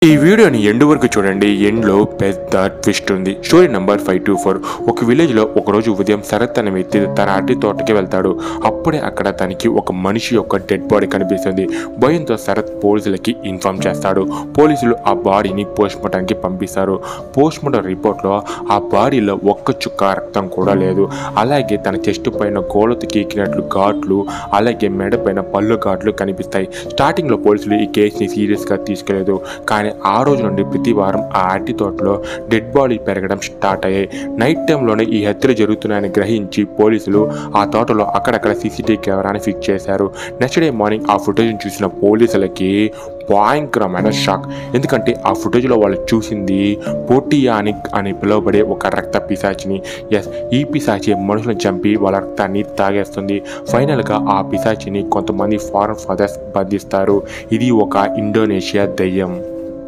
ఈ వీడియోని ఎండ్ వరకు చూడండి. ఎండ్లో పెద్ద ట్విస్ట్ ఉంది. Story number 524. ఒక విలేజ్లో ఒకరోజు ఉదయం శరత్ అనే వ్యక్తి తన అరటి తోటకి వెళ్తాడు. అప్పుడే అక్కడ తనకి ఒక మనిషి యొక్క డెడ్ బాడీ కనిపిస్తుంది. భయంతో శరత్ పోలీసులకి ఇన్ఫార్మ్ చేస్తాడు. పోలీసులు ఆ బాడీని పోస్ట్మార్టంకి పంపిస్తారు. పోస్ట్మార్టం రిపోర్ట్లో ఆ బాడీలో ఒక్క చుక్క రక్తం కూడా లేదు. అలాగే తన చెస్ట్ పైన గోడతో గీకినట్లు ఘాట్లు, అలాగే మెడ పైన పళ్ళు ఘాట్లు కనిపిస్తాయి. స్టార్టింగ్లో పోలీసులు ఈ కేసుని సీరియస్గా తీసుకోలేదు. కానీ ఆ రోజు నుండి ప్రతి వారం ఆ అరటి తోటలో డెడ్ బాడీ పెరగడం స్టార్ట్ అయ్యాయి. నైట్ టైంలోనే ఈ హత్యలు జరుగుతున్నాయని గ్రహించి పోలీసులు ఆ తోటలో అక్కడక్కడ సీసీటీవీ కెమెరాని ఫిక్స్ చేశారు. నెక్స్ట్ డే మార్నింగ్ ఆ ఫుటేజ్ని చూసిన పోలీసులకి భయంకరమైన షాక్. ఎందుకంటే ఆ ఫుటేజ్లో వాళ్ళు చూసింది పోటియానిక్ అని పిలువబడే ఒక రక్త పిశాచిని. ఎస్, ఈ పిశాచి మనుషులను చంపి వాళ్ళ రక్తాన్ని తాగేస్తుంది. ఫైనల్గా ఆ పిశాచిని కొంతమంది ఫారెన్ ఫాదర్స్ బంధిస్తారు. ఇది ఒక ఇండోనేషియా దెయ్యం.